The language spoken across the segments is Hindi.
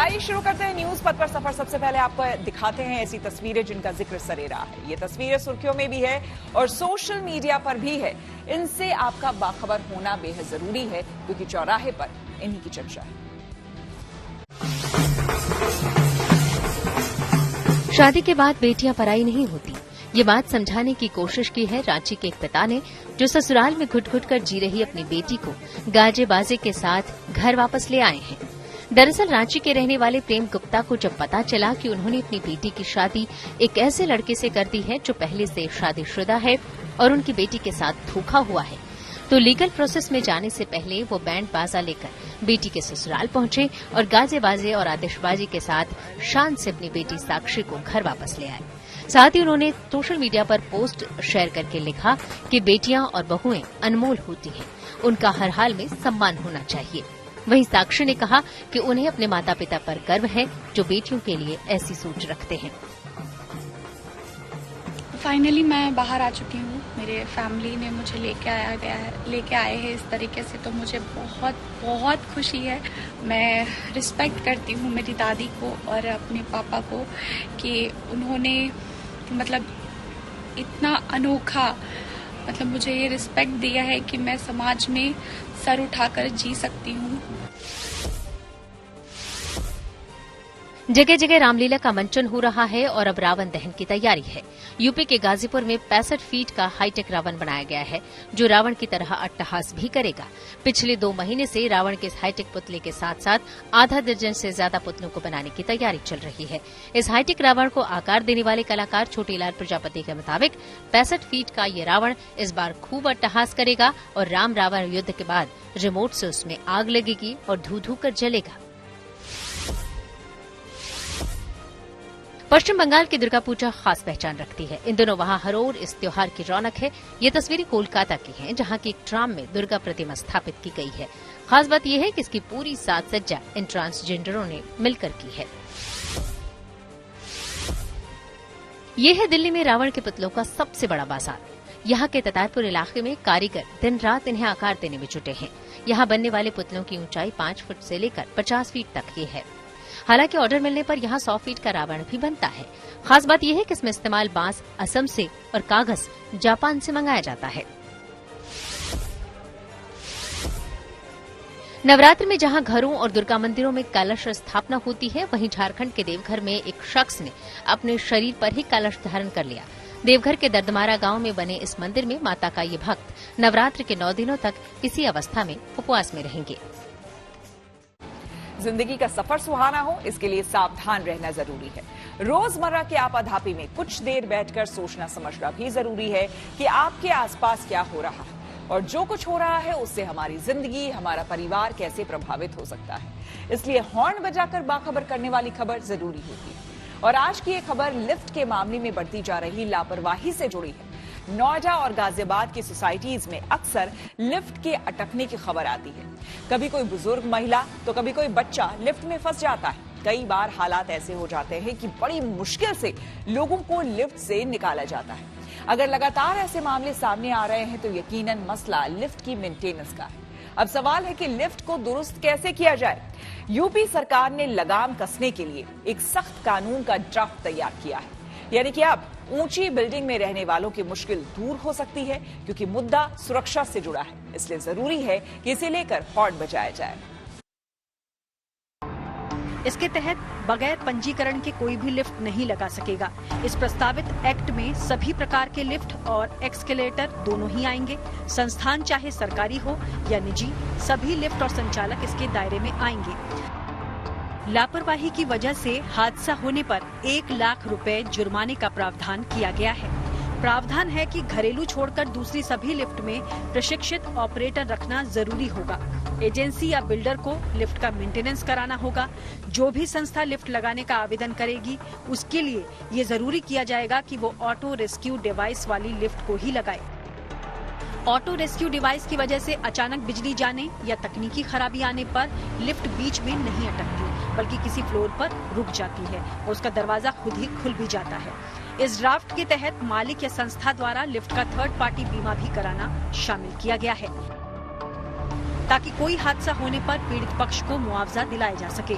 आइए शुरू करते हैं न्यूज पथ पर सफर। सबसे पहले आपको दिखाते हैं ऐसी तस्वीरें जिनका जिक्र सरेरा है। ये तस्वीरें सुर्खियों में भी है और सोशल मीडिया पर भी है। इनसे आपका बाखबर होना बेहद जरूरी है क्योंकि चौराहे पर इन्हीं की चर्चा है। शादी के बाद बेटियां पराई नहीं होती, ये बात समझाने की कोशिश की है रांची के एक पिता ने, जो ससुराल में घुट-घुट कर जी रही अपनी बेटी को गाजे बाजे के साथ घर वापस ले आए हैं। दरअसल रांची के रहने वाले प्रेम गुप्ता को जब पता चला कि उन्होंने अपनी बेटी की शादी एक ऐसे लड़के से कर दी है जो पहले से शादीशुदा है और उनकी बेटी के साथ धोखा हुआ है, तो लीगल प्रोसेस में जाने से पहले वो बैंड बाजा लेकर बेटी के ससुराल पहुंचे और गाजे बाजे और आतिशबाजी के साथ शान से अपनी बेटी साक्षी को घर वापस ले आए। साथ ही उन्होंने सोशल मीडिया पर पोस्ट शेयर करके लिखा कि बेटियां और बहुएं अनमोल होती हैं, उनका हर हाल में सम्मान होना चाहिए। वहीं साक्षी ने कहा कि उन्हें अपने माता पिता पर गर्व है जो बेटियों के लिए ऐसी सोच रखते हैं। फाइनली मैं बाहर आ चुकी हूँ। मेरे फैमिली ने मुझे लेके आए हैं इस तरीके से, तो मुझे बहुत बहुत खुशी है। मैं रिस्पेक्ट करती हूँ मेरी दादी को और अपने पापा को कि उन्होंने मतलब इतना अनोखा मुझे ये रिस्पेक्ट दिया है कि मैं समाज में सर उठाकर जी सकती हूँ। जगह जगह रामलीला का मंचन हो रहा है और अब रावण दहन की तैयारी है। यूपी के गाजीपुर में 65 फीट का हाईटेक रावण बनाया गया है जो रावण की तरह अट्टहास भी करेगा। पिछले 2 महीने से रावण के इस हाईटेक पुतले के साथ साथ आधा दर्जन से ज्यादा पुतलों को बनाने की तैयारी चल रही है। इस हाईटेक रावण को आकार देने वाले कलाकार छोटीलाल प्रजापति के मुताबिक 65 फीट का ये रावण इस बार खूब अट्टहास करेगा और राम रावण युद्ध के बाद रिमोट से उसमें आग लगेगी और धू धू कर जलेगा। पश्चिम बंगाल की दुर्गा पूजा खास पहचान रखती है। इन दिनों वहां हर ओर इस त्योहार की रौनक है। ये तस्वीरें कोलकाता की हैं, जहां की एक ट्राम में दुर्गा प्रतिमा स्थापित की गई है। खास बात यह है कि इसकी पूरी साज सज्जा इन ट्रांसजेंडरों ने मिलकर की है। ये है दिल्ली में रावण के पुतलों का सबसे बड़ा बाजार। यहाँ के ततारपुर इलाके में कारीगर दिन रात इन्हें आकार देने में जुटे हैं। यहाँ बनने वाले पुतलों की ऊंचाई 5 फुट से लेकर 50 फीट तक की है। हालांकि ऑर्डर मिलने पर यहाँ 100 फीट का रावण भी बनता है। खास बात यह है कि इसमें इस्तेमाल बांस असम से और कागज जापान से मंगाया जाता है। नवरात्र में जहां घरों और दुर्गा मंदिरों में कलश स्थापना होती है, वहीं झारखंड के देवघर में एक शख्स ने अपने शरीर पर ही कलश धारण कर लिया। देवघर के दर्दमारा गांव में बने इस मंदिर में माता का ये भक्त नवरात्र के 9 दिनों तक इसी अवस्था में उपवास में रहेंगे। जिंदगी का सफर सुहाना हो, इसके लिए सावधान रहना जरूरी है। रोजमर्रा के आपाधापी में कुछ देर बैठकर सोचना समझना भी जरूरी है कि आपके आसपास क्या हो रहा है और जो कुछ हो रहा है उससे हमारी जिंदगी, हमारा परिवार कैसे प्रभावित हो सकता है। इसलिए हॉर्न बजाकर बाखबर करने वाली खबर जरूरी होती है। और आज की ये खबर लिफ्ट के मामले में बढ़ती जा रही लापरवाही से जुड़ी है। नोएडा और गाजियाबाद की सोसाइटीज में अक्सर लिफ्ट के अटकने की खबर आती है। कभी कोई बुजुर्ग महिला तो कभी कोई बच्चा लिफ्ट में फंस जाता है। कई बार हालात ऐसे हो जाते हैं कि बड़ी मुश्किल से लोगों को लिफ्ट से निकाला जाता है। अगर लगातार ऐसे मामले सामने आ रहे हैं तो यकीनन मसला लिफ्ट की मेंटेनेंस का है। अब सवाल है कि लिफ्ट को दुरुस्त कैसे किया जाए। यूपी सरकार ने लगाम कसने के लिए एक सख्त कानून का ड्राफ्ट तैयार किया है। यानी कि अब ऊंची बिल्डिंग में रहने वालों की मुश्किल दूर हो सकती है, क्योंकि मुद्दा सुरक्षा से जुड़ा है। इसलिए जरूरी है कि इसे लेकर हॉर्न बजाया जाए। इसके तहत बगैर पंजीकरण के कोई भी लिफ्ट नहीं लगा सकेगा। इस प्रस्तावित एक्ट में सभी प्रकार के लिफ्ट और एक्सकेलेटर दोनों ही आएंगे। संस्थान चाहे सरकारी हो या निजी, सभी लिफ्ट और संचालक इसके दायरे में आएंगे। लापरवाही की वजह से हादसा होने पर 1 लाख रुपए जुर्माने का प्रावधान किया गया है। प्रावधान है कि घरेलू छोड़कर दूसरी सभी लिफ्ट में प्रशिक्षित ऑपरेटर रखना जरूरी होगा। एजेंसी या बिल्डर को लिफ्ट का मेंटेनेंस कराना होगा। जो भी संस्था लिफ्ट लगाने का आवेदन करेगी, उसके लिए ये जरूरी किया जाएगा कि वो ऑटो रेस्क्यू डिवाइस वाली लिफ्ट को ही लगाए। ऑटो रेस्क्यू डिवाइस की वजह से अचानक बिजली जाने या तकनीकी खराबी आने पर लिफ्ट बीच में नहीं अटकती, बल्कि किसी फ्लोर पर रुक जाती है और उसका दरवाजा खुद ही खुल भी जाता है। इस ड्राफ्ट के तहत मालिक या संस्था द्वारा लिफ्ट का थर्ड पार्टी बीमा भी कराना शामिल किया गया है, ताकि कोई हादसा होने पर पीड़ित पक्ष को मुआवजा दिलाया जा सके।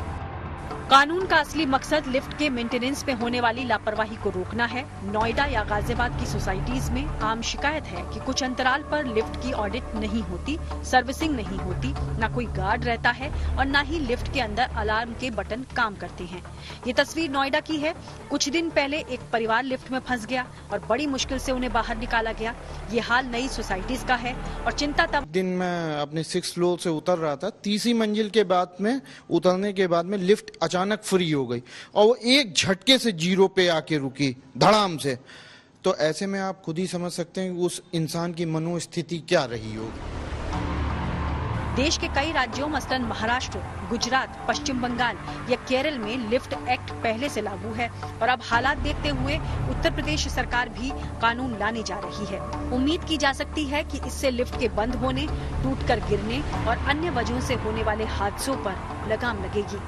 कानून का असली मकसद लिफ्ट के मेंटेनेंस में होने वाली लापरवाही को रोकना है। नोएडा या गाजियाबाद की सोसाइटीज में आम शिकायत है कि कुछ अंतराल पर लिफ्ट की ऑडिट नहीं होती, सर्विसिंग नहीं होती, न कोई गार्ड रहता है और न ही लिफ्ट के अंदर अलार्म के बटन काम करते हैं। ये तस्वीर नोएडा की है। कुछ दिन पहले एक परिवार लिफ्ट में फंस गया और बड़ी मुश्किल से उन्हें बाहर निकाला गया। ये हाल नई सोसाइटीज का है और चिंता तब दिन मैं अपने 6th फ्लोर से उतर रहा था। 30वीं मंजिल के बाद में उतरने के बाद में लिफ्ट अचानक फ्री हो गई और वो एक झटके से 0 पे आके रुकी धड़ाम से। तो ऐसे में आप खुद ही समझ सकते हैं कि उस इंसान की मनोस्थिति क्या रही होगी। देश के कई राज्यों मसलन महाराष्ट्र, गुजरात, पश्चिम बंगाल या केरल में लिफ्ट एक्ट पहले से लागू है और अब हालात देखते हुए उत्तर प्रदेश सरकार भी कानून लाने जा रही है। उम्मीद की जा सकती है कि इससे लिफ्ट के बंद होने, टूटकर गिरने और अन्य वजहों से होने वाले हादसों पर लगाम लगेगी।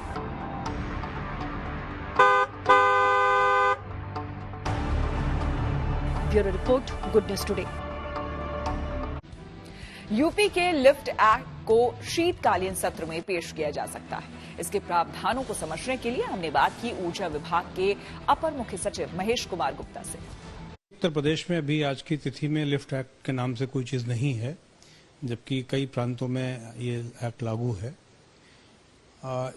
Bureau report, good news today. UP के लिफ्ट एक्ट को शीतकालीन सत्र में पेश किया जा सकता है। इसके प्रावधानों को समझने के लिए हमने बात की ऊर्जा विभाग के अपर मुख्य सचिव महेश कुमार गुप्ता से। उत्तर प्रदेश में अभी आज की तिथि में लिफ्ट एक्ट के नाम से कोई चीज नहीं है, जबकि कई प्रांतों में ये एक्ट लागू है।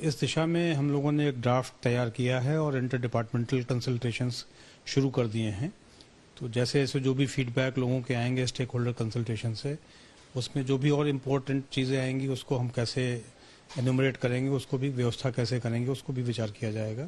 इस दिशा में हम लोगों ने एक ड्राफ्ट तैयार किया है और इंटर डिपार्टमेंटल कंसल्टेशंस शुरू कर दिए हैं। तो जैसे जैसे जो भी फीडबैक लोगों के आएंगे स्टेक होल्डर कंसल्टेशन से, उसमें जो भी और इम्पोर्टेंट चीज़ें आएंगी उसको हम कैसे एनुमरेट करेंगे, उसको भी व्यवस्था कैसे करेंगे, उसको भी विचार किया जाएगा।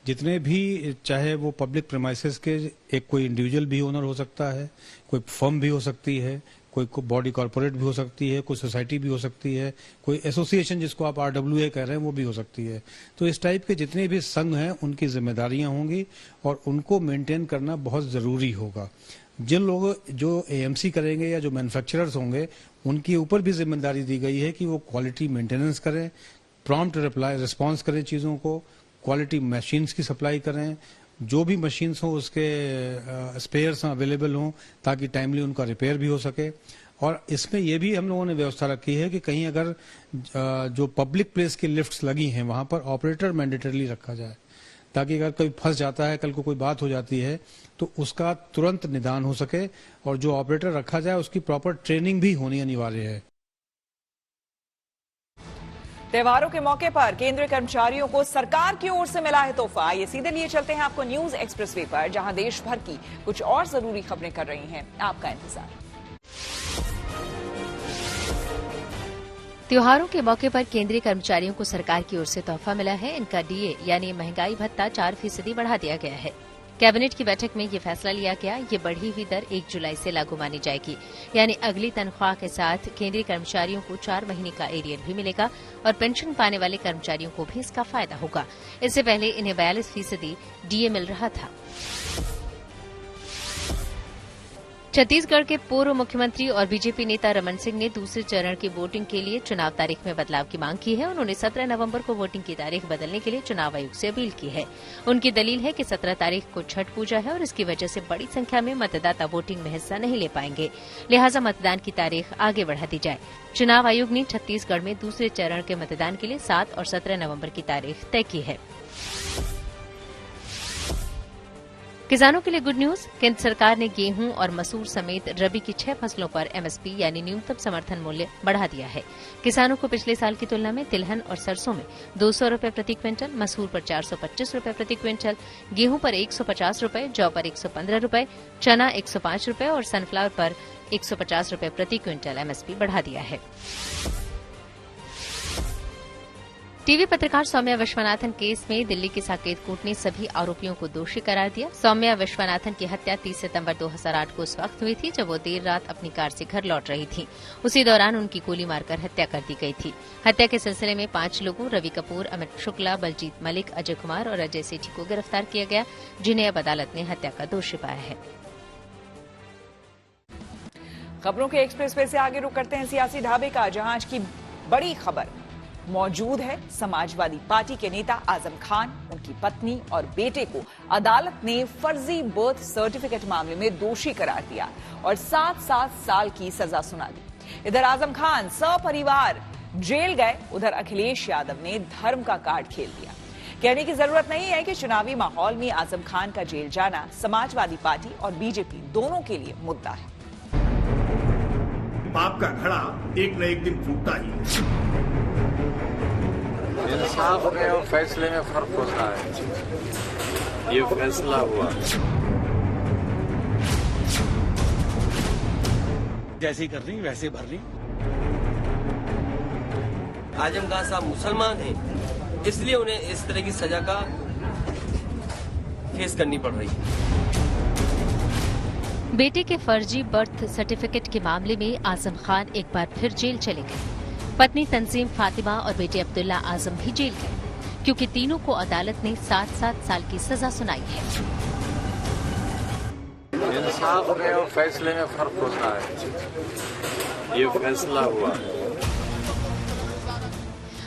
जितने भी, चाहे वो पब्लिक प्रेमाइसेस के एक कोई इंडिविजुअल भी ओनर हो सकता है, कोई फर्म भी हो सकती है, कोई बॉडी कॉर्पोरेट भी हो सकती है, कोई सोसाइटी भी हो सकती है, कोई एसोसिएशन जिसको आप RWA कह रहे हैं वो भी हो सकती है। तो इस टाइप के जितने भी संघ हैं उनकी जिम्मेदारियां होंगी और उनको मेंटेन करना बहुत जरूरी होगा। जिन लोग जो AMC करेंगे या जो मैन्युफैक्चरर्स होंगे उनके ऊपर भी जिम्मेदारी दी गई है कि वो क्वालिटी मेंटेनेंस करें, प्रॉम्प्ट रिस्पॉन्स करें चीज़ों को, क्वालिटी मशीन्स की सप्लाई करें, जो भी मशीन्स हो उसके स्पेयर्स अवेलेबल हों ताकि टाइमली उनका रिपेयर भी हो सके। और इसमें यह भी हम लोगों ने व्यवस्था रखी है कि कहीं अगर जो पब्लिक प्लेस की लिफ्ट्स लगी हैं वहां पर ऑपरेटर मैंडेटरली रखा जाए, ताकि अगर कोई फंस जाता है, कल को कोई बात हो जाती है तो उसका तुरंत निदान हो सके और जो ऑपरेटर रखा जाए उसकी प्रॉपर ट्रेनिंग भी होनी अनिवार्य है। त्योहारों के मौके पर केंद्रीय कर्मचारियों को सरकार की ओर से मिला है तोहफा। ये सीधे लिए चलते हैं आपको न्यूज एक्सप्रेसवे पर, जहां देश भर की कुछ और जरूरी खबरें कर रही हैं आपका इंतजार। त्योहारों के मौके पर केंद्रीय कर्मचारियों को सरकार की ओर से तोहफा मिला है। इनका DA यानी महंगाई भत्ता 4% बढ़ा दिया गया है। कैबिनेट की बैठक में ये फैसला लिया गया। ये बढ़ी हुई दर 1 जुलाई से लागू मानी जाएगी, यानी अगली तनख्वाह के साथ केंद्रीय कर्मचारियों को 4 महीने का एरियर भी मिलेगा और पेंशन पाने वाले कर्मचारियों को भी इसका फायदा होगा। इससे पहले इन्हें 42% DA मिल रहा था। छत्तीसगढ़ के पूर्व मुख्यमंत्री और बीजेपी नेता रमन सिंह ने दूसरे चरण की वोटिंग के लिए चुनाव तारीख में बदलाव की मांग की है। उन्होंने 17 नवंबर को वोटिंग की तारीख बदलने के लिए चुनाव आयोग से अपील की है। उनकी दलील है कि 17 तारीख को छठ पूजा है और इसकी वजह से बड़ी संख्या में मतदाता वोटिंग में हिस्सा नहीं ले पाएंगे, लिहाजा मतदान की तारीख आगे बढ़ा दी जाए। चुनाव आयोग ने छत्तीसगढ़ में दूसरे चरण के मतदान के लिए 7 और 17 नवंबर की तारीख तय की है। किसानों के लिए गुड न्यूज। केंद्र सरकार ने गेहूं और मसूर समेत रबी की 6 फसलों पर MSP यानी न्यूनतम समर्थन मूल्य बढ़ा दिया है। किसानों को पिछले साल की तुलना में तिलहन और सरसों में 200 रुपए प्रति क्विंटल, मसूर पर 425 रुपए प्रति क्विंटल, गेहूं पर 150 रुपए, जौ पर 115 रुपए, चना 105 रुपए और सनफ्लावर पर 150 रुपए प्रति क्विंटल MSP बढ़ा दिया है। टीवी पत्रकार सौम्या विश्वनाथन केस में दिल्ली की साकेत कोर्ट ने सभी आरोपियों को दोषी करार दिया। सौम्या विश्वनाथन की हत्या 30 सितंबर 2008 को उस वक्त हुई थी जब वो देर रात अपनी कार से घर लौट रही थी। उसी दौरान उनकी गोली मारकर हत्या कर दी गई थी। हत्या के सिलसिले में 5 लोगों रवि कपूर, अमित शुक्ला, बलजीत मलिक, अजय कुमार और अजय सेठी को गिरफ्तार किया गया, जिन्हें अब अदालत ने हत्या का दोषी पाया है। खबरों के एक्सप्रेस वे से आगे रुक करते हैं सियासी ढाबे का, जहां आज की बड़ी खबर मौजूद है। समाजवादी पार्टी के नेता आजम खान, उनकी पत्नी और बेटे को अदालत ने फर्जी बर्थ सर्टिफिकेट मामले में दोषी करार दिया और 7-7 साल की सजा सुना दी। इधर आजम खान सपरिवार जेल गए, उधर अखिलेश यादव ने धर्म का कार्ड खेल दिया। कहने की जरूरत नहीं है कि चुनावी माहौल में आजम खान का जेल जाना समाजवादी पार्टी और बीजेपी दोनों के लिए मुद्दा है। पाप का घड़ा एक न एक दिन फूटता ही है। इंसाफ में और फैसले में फर्क होता है। ये फैसला हुआ, जैसी करनी वैसे भरनी। आजम खान साहब मुसलमान हैं, इसलिए उन्हें इस तरह की सजा का फेस करनी पड़ रही है। बेटे के फर्जी बर्थ सर्टिफिकेट के मामले में आजम खान एक बार फिर जेल चले गए। पत्नी तंजीम फातिमा और बेटे अब्दुल्ला आजम भी जेल गए, क्योंकि तीनों को अदालत ने 7-7 साल की सजा सुनाई है। इंसाफ में और फैसले में फर्क होता है। ये फैसला हुआ।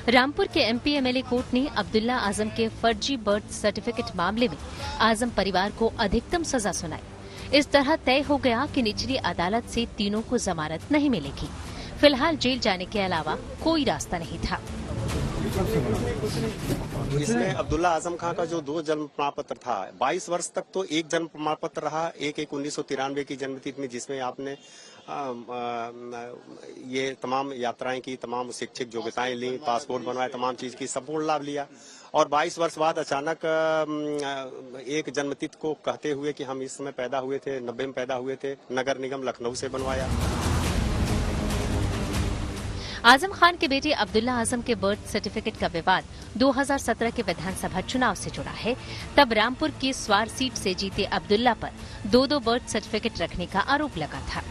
रामपुर के एमपी एमएलए कोर्ट ने अब्दुल्ला आजम के फर्जी बर्थ सर्टिफिकेट मामले में आजम परिवार को अधिकतम सजा सुनाई। इस तरह तय हो गया कि निचली अदालत से तीनों को जमानत नहीं मिलेगी। फिलहाल जेल जाने के अलावा कोई रास्ता नहीं था। इसमें अब्दुल्ला आजम खान का जो 2 जन्म प्रमाण पत्र था, 22 वर्ष तक तो एक जन्म प्रमाण पत्र रहा, एक 1993 की जन्मतिथि में, जिसमें आपने ये तमाम यात्राएं की, तमाम शैक्षिक योग्यताएं ली, पासपोर्ट बनवाए, तमाम चीज की संपूर्ण लाभ लिया। और 22 वर्ष बाद अचानक एक जन्मतिथि को कहते हुए कि हम इस समय पैदा हुए थे, 90 में पैदा हुए थे, नगर निगम लखनऊ से बनवाया। आजम खान के बेटे अब्दुल्ला आजम के बर्थ सर्टिफिकेट का विवाद 2017 के विधानसभा चुनाव से जुड़ा है। तब रामपुर की स्वार सीट से जीते अब्दुल्ला पर 2-2 बर्थ सर्टिफिकेट रखने का आरोप लगा था।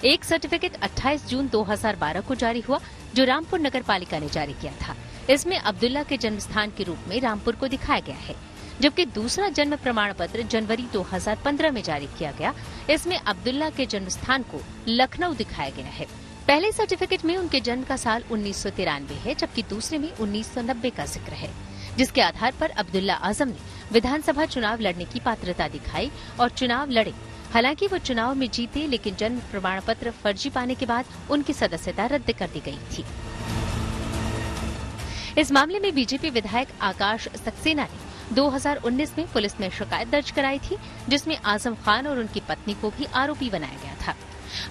एक सर्टिफिकेट 28 जून 2012 को जारी हुआ, जो रामपुर नगर पालिका ने जारी किया था। इसमें अब्दुल्ला के जन्मस्थान के रूप में रामपुर को दिखाया गया है, जबकि दूसरा जन्म प्रमाण पत्र जनवरी 2015 में जारी किया गया। इसमें अब्दुल्ला के जन्मस्थान को लखनऊ दिखाया गया है। पहले सर्टिफिकेट में उनके जन्म का साल 1993 है, जबकि दूसरे में 1990 का जिक्र है, जिसके आधार पर अब्दुल्ला आजम ने विधानसभा चुनाव लड़ने की पात्रता दिखाई और चुनाव लड़े। हालांकि वो चुनाव में जीते, लेकिन जन्म प्रमाण पत्र फर्जी पाने के बाद उनकी सदस्यता रद्द कर दी गई थी। इस मामले में बीजेपी विधायक आकाश सक्सेना ने 2019 में पुलिस में शिकायत दर्ज कराई थी, जिसमें आजम खान और उनकी पत्नी को भी आरोपी बनाया गया था।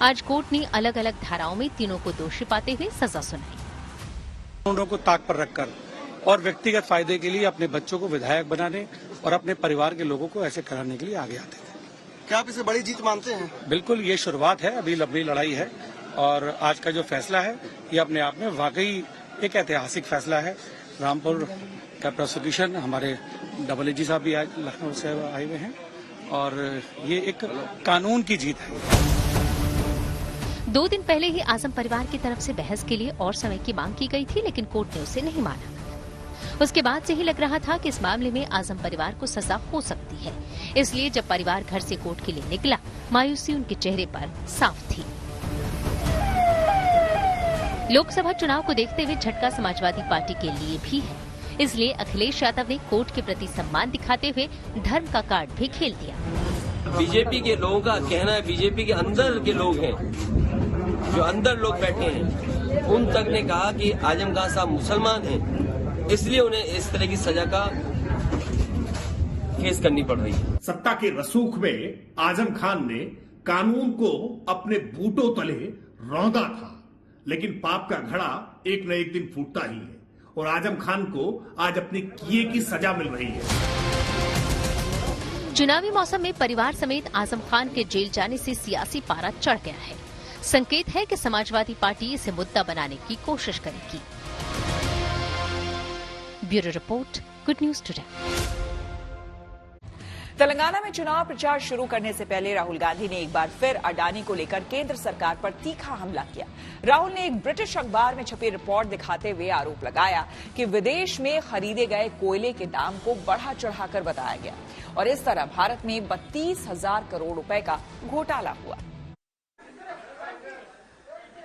आज कोर्ट ने अलग अलग धाराओं में तीनों को दोषी पाते हुए सजा सुनाई। उनको को ताक पर रखकर और व्यक्तिगत फायदे के लिए अपने बच्चों को विधायक बनाने और अपने परिवार के लोगों को ऐसे कराने के लिए आगे आते थे। क्या आप इसे बड़ी जीत मानते हैं? बिल्कुल, ये शुरुआत है, अभी लंबी लड़ाई है। और आज का जो फैसला है, ये अपने आप में वाकई एक ऐतिहासिक फैसला है। रामपुर का प्रोसिक्यूशन, हमारे AG साहब भी आज लखनऊ से आए हुए हैं, और ये एक कानून की जीत है। 2 दिन पहले ही आजम परिवार की तरफ से बहस के लिए और समय की मांग की गई थी, लेकिन कोर्ट ने उसे नहीं माना। उसके बाद से ही लग रहा था कि इस मामले में आजम परिवार को सजा हो सकती है। इसलिए जब परिवार घर से कोर्ट के लिए निकला, मायूसी उनके चेहरे पर साफ थी। लोकसभा चुनाव को देखते हुए झटका समाजवादी पार्टी के लिए भी है। इसलिए अखिलेश यादव ने कोर्ट के प्रति सम्मान दिखाते हुए धर्म का कार्ड भी खेल दिया। बीजेपी के लोगों का कहना है, बीजेपी के अंदर के लोग हैं, जो अंदर लोग बैठे हैं, उन तक ने कहा कि आजम खान साहब मुसलमान हैं, इसलिए उन्हें इस तरह की सजा का फेस करनी पड़ रही है। सत्ता के रसूख में आजम खान ने कानून को अपने बूटों तले रौंदा था, लेकिन पाप का घड़ा एक न एक दिन फूटता ही है, और आजम खान को आज अपने किए की सजा मिल रही है। चुनावी मौसम में परिवार समेत आजम खान के जेल जाने से सियासी पारा चढ़ गया है। संकेत है कि समाजवादी पार्टी इसे मुद्दा बनाने की कोशिश करेगी। Bureau report, good news today. Telangana में चुनाव प्रचार शुरू करने से पहले राहुल गांधी ने एक बार फिर अडानी को लेकर केंद्र सरकार पर तीखा हमला किया। राहुल ने एक ब्रिटिश अखबार में छपी रिपोर्ट दिखाते हुए आरोप लगाया कि विदेश में खरीदे गए कोयले के दाम को बढ़ा चढ़ाकर बताया गया और इस तरह भारत में 32,000 करोड़ रुपए का घोटाला हुआ।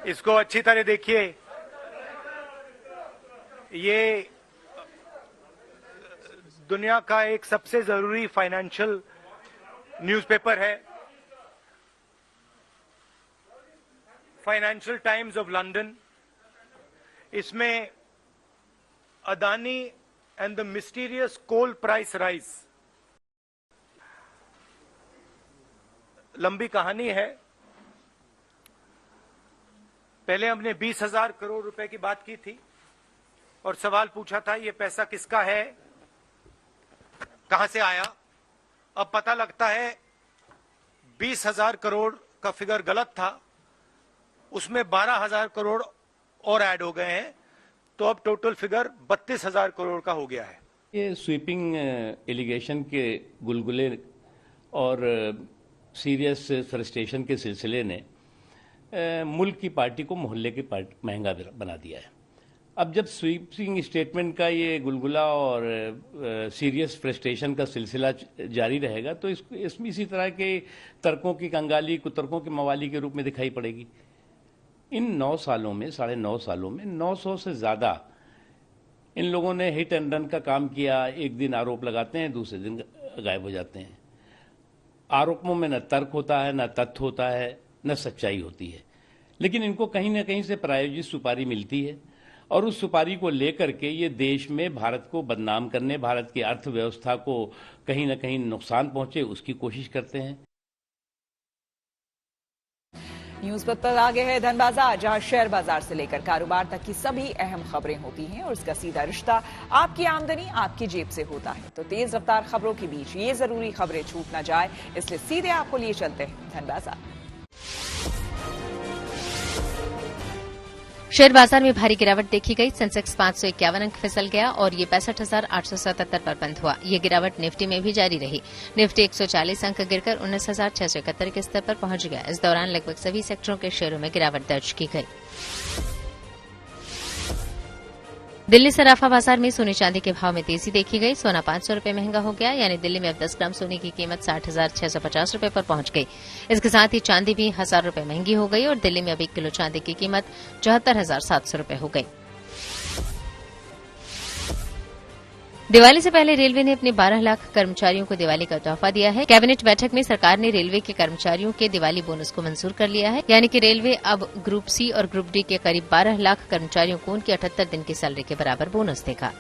इसको अच्छी तरह देखिए, ये दुनिया का एक सबसे जरूरी फाइनेंशियल न्यूज़पेपर है, फाइनेंशियल टाइम्स ऑफ लंदन। इसमें Adani and the mysterious coal price rise. लंबी कहानी है। पहले हमने 20,000 करोड़ रुपए की बात की थी और सवाल पूछा था ये पैसा किसका है, कहां से आया। अब पता लगता है 20,000 करोड़ का फिगर गलत था, उसमें 12,000 करोड़ और ऐड हो गए हैं, तो अब टोटल फिगर 32,000 करोड़ का हो गया है। ये स्वीपिंग एलिगेशन के गुलगुले और सीरियस फ्रस्ट्रेशन के सिलसिले ने मुल्क की पार्टी को मोहल्ले की पार्टी महंगा बना दिया है। अब जब स्वीपिंग स्टेटमेंट का ये गुलगुला और सीरियस फ्रस्ट्रेशन का सिलसिला जारी रहेगा तो इसमें इसी तरह के तर्कों की कंगाली कुतर्कों की मवाली के रूप में दिखाई पड़ेगी। इन 9 सालों में 9.5 सालों में 900 से ज़्यादा इन लोगों ने हिट एंड रन का काम किया। एक दिन आरोप लगाते हैं, दूसरे दिन गायब हो जाते हैं। आरोपों में न तर्क होता है, न तथ्य होता है, न सच्चाई होती है, लेकिन इनको कहीं ना कहीं से प्रायोजित सुपारी मिलती है और उस सुपारी को लेकर के ये देश में भारत को बदनाम करने, भारत की अर्थव्यवस्था को कहीं ना कहीं नुकसान पहुंचे उसकी कोशिश करते हैं। न्यूज पर आगे है धन बाजार, जहां शेयर बाजार से लेकर कारोबार तक की सभी अहम खबरें होती हैं और इसका सीधा रिश्ता आपकी आमदनी आपकी जेब से होता है। तो तेज रफ्तार खबरों के बीच ये जरूरी खबरें छूट ना जाए, इसलिए सीधे आपको लिए चलते हैं धन बाजार। शेयर बाजार में भारी गिरावट देखी गई। सेंसेक्स 551 अंक फिसल गया और ये 65,877 पर बंद हुआ। ये गिरावट निफ्टी में भी जारी रही। निफ्टी 140 अंक गिरकर 19,671 के स्तर पर पहुंच गया। इस दौरान लगभग सभी सेक्टरों के शेयरों में गिरावट दर्ज की गई। दिल्ली सराफा बाजार में सोने चांदी के भाव में तेजी देखी गई। सोना 500 रुपए महंगा हो गया, यानी दिल्ली में अब 10 ग्राम सोने की कीमत 60,650 रुपए पर पहुंच गई। इसके साथ ही चांदी भी 1,000 रुपए महंगी हो गई और दिल्ली में अब 1 किलो चांदी की कीमत 74,700 रुपए हो गई। दिवाली से पहले रेलवे ने अपने 12 लाख कर्मचारियों को दिवाली का तोहफा दिया है। कैबिनेट बैठक में सरकार ने रेलवे के कर्मचारियों के दिवाली बोनस को मंजूर कर लिया है, यानी कि रेलवे अब ग्रुप सी और ग्रुप डी के करीब 12 लाख कर्मचारियों को उनकी 78 दिन की सैलरी के बराबर बोनस देगा।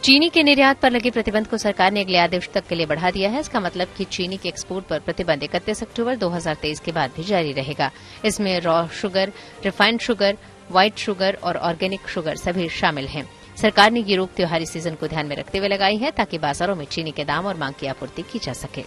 चीनी के निर्यात पर लगे प्रतिबंध को सरकार ने अगले आदेश तक के लिए बढ़ा दिया है। इसका मतलब कि चीनी के एक्सपोर्ट पर प्रतिबंध 31 अक्टूबर 2023 के बाद भी जारी रहेगा। इसमें raw sugar, refined sugar, white sugar और ऑर्गेनिक शुगर सभी शामिल हैं। सरकार ने ये रोक त्योहारी सीजन को ध्यान में रखते हुए लगाई है ताकि बाजारों में चीनी के दाम और मांग की आपूर्ति की जा सके।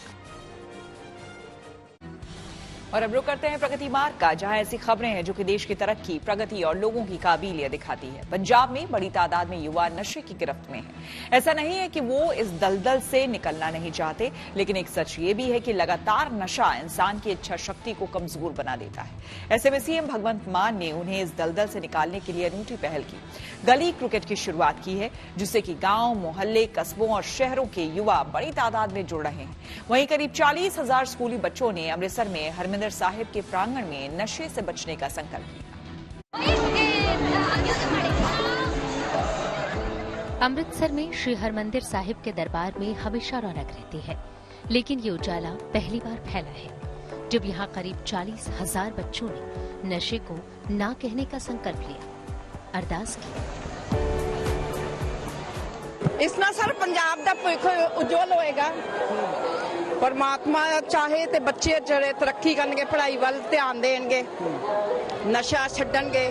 और अब रुक करते हैं प्रगति मार्ग का, जहां ऐसी खबरें हैं जो कि देश की तरक्की, प्रगति और लोगों की काबिलियत दिखाती है। पंजाब में बड़ी तादाद में युवा नशे की गिरफ्त में हैं। ऐसा नहीं है कि वो इस दलदल से निकलना नहीं चाहते, लेकिन एक सच ये भी है कि लगातार नशा इंसान की इच्छा शक्ति को कमजोर बना देता है। ऐसे में सीएम भगवंत मान ने उन्हें इस दलदल से निकालने के लिए अनूठी पहल की। गली क्रिकेट की शुरुआत की है, जिससे कि गांव, मोहल्ले, कस्बों और शहरों के युवा बड़ी तादाद में जुड़ रहे हैं। वहीं करीब 40,000 स्कूली बच्चों ने अमृतसर में हरमिंदर साहिब के प्रांगण में नशे से बचने का संकल्प लिया। अमृतसर में श्री हरमंदिर साहिब के दरबार में हमेशा रौनक रहती है, लेकिन ये उजाला पहली बार फैला है जब यहाँ करीब 40,000 बच्चों ने नशे को ना कहने का संकल्प लिया, अरदास की। इस नाल सर पंजाब दा भविष्य उज्जवल होएगा। परमात्मा चाहे ते बच्चे जड़े तरक्की करनगे, पढ़ाई वाल ध्यान देंगे, नशा छड्डणगे।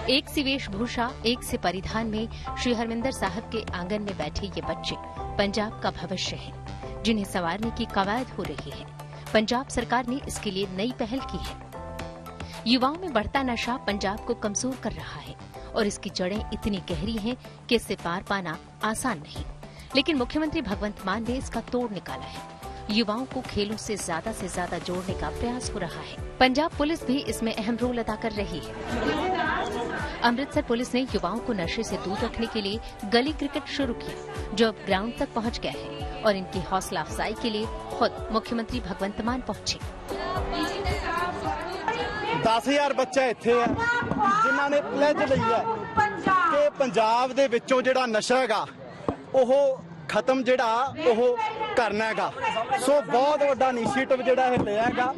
एक सी वेशभूषा, एक से परिधान में श्री हरमिंदर साहब के आंगन में बैठे ये बच्चे पंजाब का भविष्य हैं, जिन्हें संवारने की कवायद हो रही है। पंजाब सरकार ने इसके लिए नई पहल की है। युवाओं में बढ़ता नशा पंजाब को कमजोर कर रहा है और इसकी जड़ें इतनी गहरी हैं कि इससे पार पाना आसान नहीं। लेकिन मुख्यमंत्री भगवंत मान ने इसका तोड़ निकाला है। युवाओं को खेलों से ज्यादा जोड़ने का प्रयास हो रहा है। पंजाब पुलिस भी इसमें अहम रोल अदा कर रही है। अमृतसर पुलिस ने युवाओं को नशे से दूर रखने के लिए गली क्रिकेट शुरू किया, जो अब ग्राउंड तक पहुंच गया है और इनकी हौसला अफजाई के लिए खुद मुख्यमंत्री भगवंत मान पहुंचे। 10,000 ਬੱਚਾ ਇੱਥੇ ਹੈ ਜਿਨ੍ਹਾਂ ਨੇ ਪਲੇਜ ਲਈ ਹੈ ਕਿ ਪੰਜਾਬ ਦੇ ਵਿੱਚੋਂ ਜਿਹੜਾ ਨਸ਼ਾ ਹੈਗਾ ਉਹ ਖਤਮ ਜਿਹੜਾ ਉਹ ਕਰਨਾ ਹੈਗਾ। ਸੋ ਬਹੁਤ ਵੱਡਾ ਇਨੀਸ਼ੀਏਟਿਵ ਜਿਹੜਾ ਇਹ ਲਿਆ ਹੈਗਾ।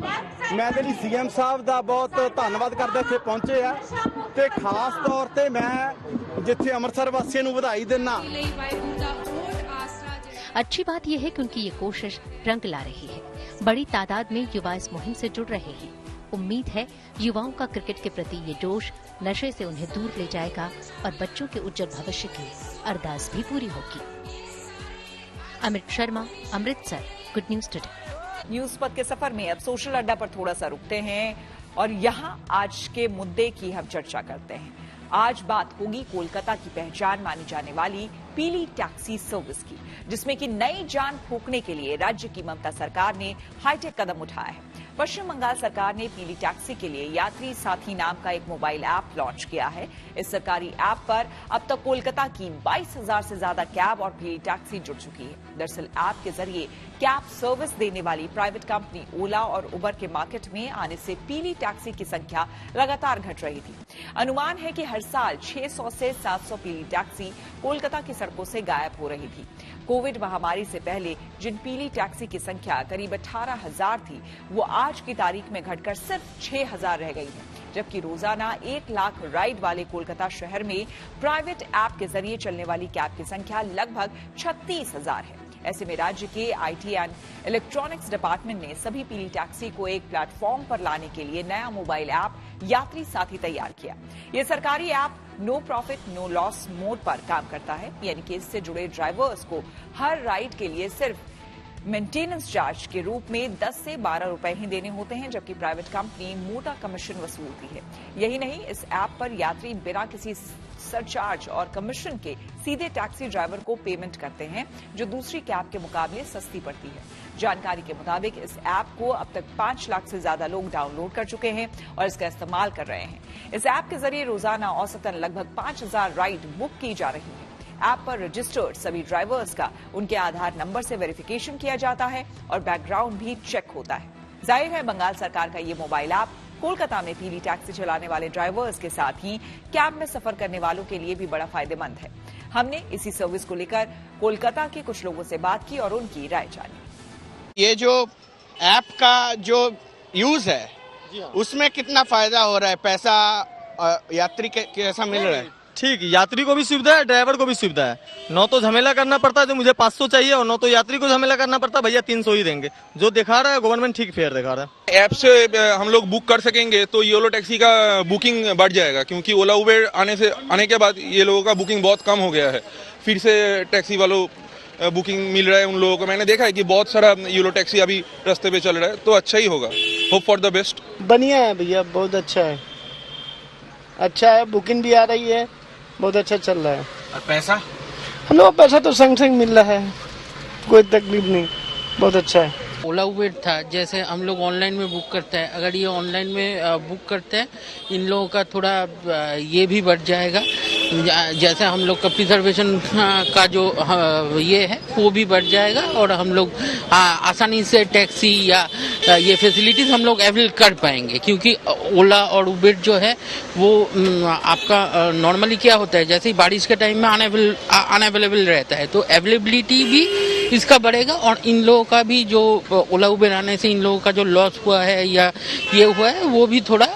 ਮੈਂ ਇਹਦੇ ਲਈ ਸੀਐਮ ਸਾਹਿਬ ਦਾ ਬਹੁਤ ਧੰਨਵਾਦ ਕਰਦਾ ਇੱਥੇ ਪਹੁੰਚੇ ਆ ਤੇ ਖਾਸ ਤੌਰ ਤੇ ਮੈਂ ਜਿੱਥੇ ਅੰਮ੍ਰਿਤਸਰ ਵਾਸੀਆਂ ਨੂੰ ਵਧਾਈ ਦਿੰਦਾ। अच्छी बात यह है कि उनकी ये कोशिश रंग ला रही है। बड़ी तादाद में युवा इस मुहिम से जुड़ रहे हैं। उम्मीद है युवाओं का क्रिकेट के प्रति ये जोश नशे से उन्हें दूर ले जाएगा और बच्चों के उज्जवल भविष्य की अरदास भी पूरी होगी। Amit Sharma, Amritsar, good news today. News पथ के सफर में अब सोशल अड्डा पर थोड़ा सा रुकते हैं और यहाँ आज के मुद्दे की हम चर्चा करते हैं। आज बात होगी कोलकाता की पहचान मानी जाने वाली पीली टैक्सी सर्विस की, जिसमें कि नई जान फूंकने के लिए राज्य की ममता सरकार ने हाईटेक कदम उठाया है। पश्चिम बंगाल सरकार ने पीली टैक्सी के लिए यात्री साथी नाम का एक मोबाइल ऐप लॉन्च किया है। इस सरकारी ऐप पर अब तक कोलकाता की 22,000 से ज्यादा कैब और पीली टैक्सी जुड़ चुकी है। दरअसल ऐप के जरिए कैब सर्विस देने वाली प्राइवेट कंपनी ओला और उबर के मार्केट में आने से पीली टैक्सी की संख्या लगातार घट रही थी। अनुमान है कि हर साल 600 से 700 पीली टैक्सी कोलकाता की सड़कों से गायब हो रही थी। कोविड महामारी से पहले जिन पीली टैक्सी की संख्या करीब 18,000 थी, वो आज की तारीख में घटकर सिर्फ 6,000 रह गई है, जबकि रोजाना 1 लाख राइड वाले कोलकाता शहर में प्राइवेट ऐप के जरिए चलने वाली कैब की संख्या लगभग 36,000 है। ऐसे में राज्य के आईटी एंड इलेक्ट्रॉनिक्स डिपार्टमेंट ने सभी पीली टैक्सी को एक प्लेटफॉर्म पर लाने के लिए नया मोबाइल ऐप यात्री साथी तैयार किया। ये सरकारी app no profit no loss mode पर काम करता है, यानी कि इससे जुड़े ड्राइवर्स को हर राइड के लिए सिर्फ मेंटेनेंस चार्ज के रूप में 10 से 12 रुपए ही देने होते हैं, जबकि प्राइवेट कंपनी मोटा कमीशन वसूलती है। यही नहीं, इस ऐप पर यात्री बिना किसी सरचार्ज और कमीशन के सीधे टैक्सी ड्राइवर को पेमेंट करते हैं, जो दूसरी कैब के मुकाबले सस्ती पड़ती है। जानकारी के मुताबिक इस ऐप को अब तक 5 लाख से ज्यादा लोग डाउनलोड कर चुके हैं और इसका इस्तेमाल कर रहे हैं। इस ऐप के जरिए रोजाना औसतन लगभग 5,000 राइड बुक की जा रही है। ऐप पर रजिस्टर्ड सभी ड्राइवर्स का उनके आधार नंबर से वेरिफिकेशन किया जाता है और बैकग्राउंड भी चेक होता है। जाहिर है, बंगाल सरकार का ये मोबाइल ऐप कोलकाता में पीली टैक्सी चलाने वाले ड्राइवर्स के साथ ही कैब में सफर करने वालों के लिए भी बड़ा फायदेमंद है। हमने इसी सर्विस को लेकर कोलकाता के कुछ लोगों से बात की और उनकी राय जानी। ये जो ऐप का जो यूज है, उसमें कितना फायदा हो रहा है, पैसा यात्री कैसा मिल रहा है? ठीक, यात्री को भी सुविधा है, ड्राइवर को भी सुविधा है। न तो झमेला करना पड़ता है जो मुझे 500 चाहिए, और न तो यात्री को झमेला करना पड़ता है भैया 300 ही देंगे। जो दिखा रहा है गवर्नमेंट ठीक फेयर दिखा रहा है। ऐप से हम लोग बुक कर सकेंगे तो योलो टैक्सी का बुकिंग बढ़ जाएगा, क्योंकि ओला उबेर आने के बाद ये लोगों का बुकिंग बहुत कम हो गया है। फिर से टैक्सी वालों बुकिंग मिल रहा है उन लोगों को। मैंने देखा है कि बहुत सारा योलो टैक्सी अभी रास्ते पे चल रहा है, तो अच्छा ही होगा। Hope for the best. बढ़िया है भैया, बहुत अच्छा है, अच्छा है, बुकिंग भी आ रही है, बहुत अच्छा चल रहा है। और पैसा? हम लोग पैसा तो संग संग मिल रहा है, कोई तकलीफ नहीं, बहुत अच्छा है। ओला उबेर था, जैसे हम लोग ऑनलाइन में बुक करते हैं, अगर ये ऑनलाइन में बुक करते हैं, इन लोगों का थोड़ा ये भी बढ़ जाएगा। जैसे हम लोग का प्रिजर्वेशन का जो ये है वो भी बढ़ जाएगा, और हम लोग आसानी से टैक्सी या ये फैसिलिटीज हम लोग अवेल कर पाएंगे। क्योंकि ओला और उबेर जो है वो आपका नॉर्मली क्या होता है, जैसे ही बारिश के टाइम में अनअवेलेबल रहता है, तो अवेलेबिलिटी भी इसका बढ़ेगा, और इन लोगों का भी जो ओला उबेर आने से इन लोगों का जो लॉस हुआ है या ये हुआ है, वो भी थोड़ा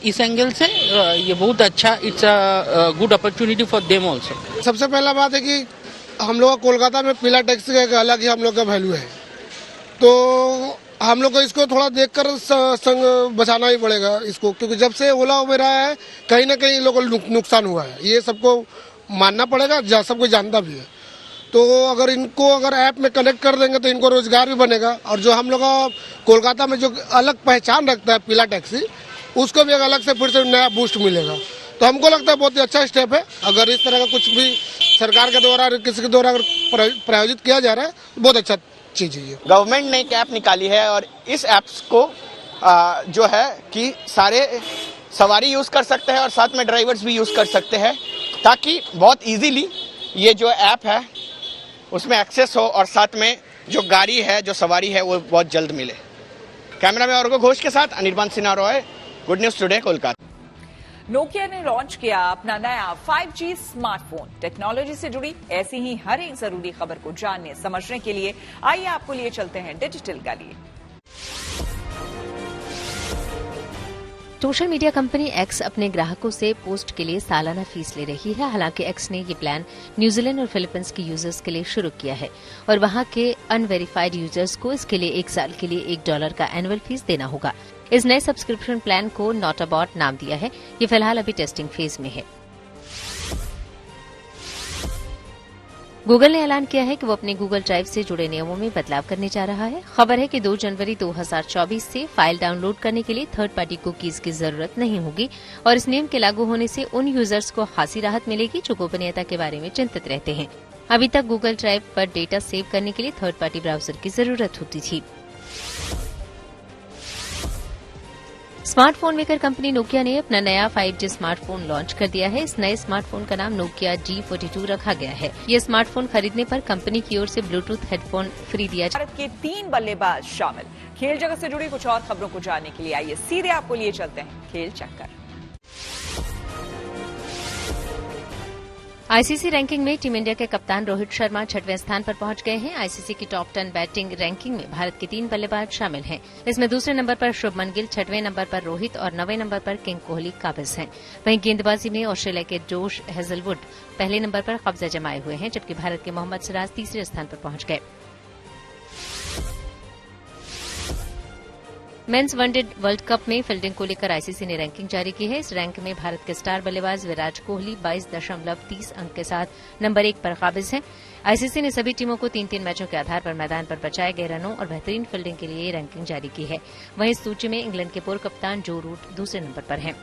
इस एंगल से ये बहुत अच्छा, it's a good opportunity for them also. सबसे पहला बात है कि हम लोग कोलकाता में पीला टैक्सी का एक अलग ही हम लोग का वैल्यू है, तो हम लोग को इसको थोड़ा देखकर संग बचाना ही पड़ेगा इसको, क्योंकि जब से ओला उबेर आया है कहीं ना कहीं लोगों को नुकसान हुआ है, ये सबको मानना पड़ेगा, सब कोई जानता भी है। तो अगर ऐप में कनेक्ट कर देंगे तो इनको रोजगार भी बनेगा, और जो हम लोग कोलकाता में जो अलग पहचान रखता है पीला टैक्सी, उसको भी एक अलग से फिर से नया बूस्ट मिलेगा। तो हमको लगता है बहुत ही अच्छा स्टेप है। अगर इस तरह का कुछ भी सरकार के द्वारा किसी के द्वारा अगर प्रायोजित किया जा रहा है, बहुत अच्छा चीज है। गवर्नमेंट ने एक ऐप निकाली है, और इस ऐप्स को जो है कि सारे सवारी यूज कर सकते हैं और साथ में ड्राइवर्स भी यूज कर सकते हैं, ताकि बहुत इजीली ये जो ऐप है उसमें एक्सेस हो, और साथ में जो गाड़ी है, जो सवारी है, वो बहुत जल्द मिले। कैमरा में और घोष के साथ Anirban Sinha Roy, good news today, Kolkata. Nokia ने लॉन्च किया अपना नया 5G स्मार्टफोन। टेक्नोलॉजी से जुड़ी ऐसी ही हर एक जरूरी खबर को जानने समझने के लिए आइए आपको लिए चलते हैं डिजिटल गली। सोशल मीडिया कंपनी एक्स अपने ग्राहकों से पोस्ट के लिए सालाना फीस ले रही है। हालांकि एक्स ने ये प्लान न्यूजीलैंड और फिलीपींस के यूजर्स के लिए शुरू किया है और वहां के अनवेरिफाइड यूजर्स को इसके लिए 1 साल के लिए $1 का एनुअल फीस देना होगा। इस नए सब्सक्रिप्शन प्लान को नॉट अबाउट नाम दिया है। ये फिलहाल अभी टेस्टिंग फेज में है। गूगल ने ऐलान किया है कि वो अपने गूगल ड्राइव से जुड़े नियमों में बदलाव करने जा रहा है। खबर है कि 2 जनवरी 2024 से फाइल डाउनलोड करने के लिए थर्ड पार्टी कुकीज की जरूरत नहीं होगी और इस नियम के लागू होने से उन यूजर्स को खासी राहत मिलेगी जो गोपनीयता के बारे में चिंतित रहते हैं। अभी तक गूगल ड्राइव पर डेटा सेव करने के लिए थर्ड पार्टी ब्राउजर की जरूरत होती थी। स्मार्टफोन मेकर कंपनी नोकिया ने अपना नया 5G स्मार्टफोन लॉन्च कर दिया है। इस नए स्मार्टफोन का नाम नोकिया G42 रखा गया है। ये स्मार्टफोन खरीदने पर कंपनी की ओर से ब्लूटूथ हेडफोन फ्री दिया जाएगा। भारत के 3 बल्लेबाज शामिल। खेल जगत से जुड़ी कुछ और खबरों को जानने के लिए आइए सीधे आपको लिए चलते हैं खेल चक्कर। आईसीसी रैंकिंग में टीम इंडिया के कप्तान रोहित शर्मा 6वें स्थान पर पहुंच गए हैं। आईसीसी की टॉप 10 बैटिंग रैंकिंग में भारत के 3 बल्लेबाज शामिल हैं। इसमें दूसरे नंबर पर शुभमन गिल, 6वें नंबर पर रोहित और 9वें नंबर पर किंग कोहली काबिज हैं। वहीं गेंदबाजी में ऑस्ट्रेलिया के जोश हेजलवुड पहले नंबर पर कब्जा जमाए हुए हैं, जबकि भारत के मोहम्मद सिराज तीसरे स्थान पर पहुंच गए। मेंस वनडे वर्ल्ड कप में फील्डिंग को लेकर आईसीसी ने रैंकिंग जारी की है। इस रैंक में भारत के स्टार बल्लेबाज विराट कोहली 22.30 अंक के साथ नंबर 1 पर काबिज हैं। आईसीसी ने सभी टीमों को 3-3 मैचों के आधार पर मैदान पर बचाए गए रनों और बेहतरीन फील्डिंग के लिए रैंकिंग जारी की है। वहीं इस सूची में इंग्लैंड के पूर्व कप्तान जो रूट दूसरे नंबर पर हैं।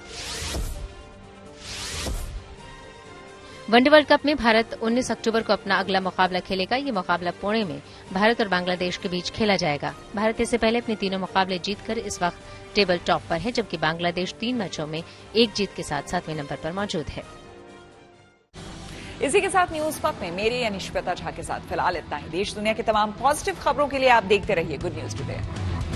वनडे वर्ल्ड कप में भारत 19 अक्टूबर को अपना अगला मुकाबला खेलेगा। ये मुकाबला पुणे में भारत और बांग्लादेश के बीच खेला जाएगा। भारत इससे पहले अपने तीनों मुकाबले जीतकर इस वक्त टेबल टॉप पर है, जबकि बांग्लादेश 3 मैचों में 1 जीत के साथ 7वें नंबर पर मौजूद है। इसी के साथ न्यूज पक में मेरे यानी श्वेता झा के साथ फिलहाल इतना ही। देश दुनिया की तमाम पॉजिटिव खबरों के लिए आप देखते रहिए गुड न्यूज टुडे।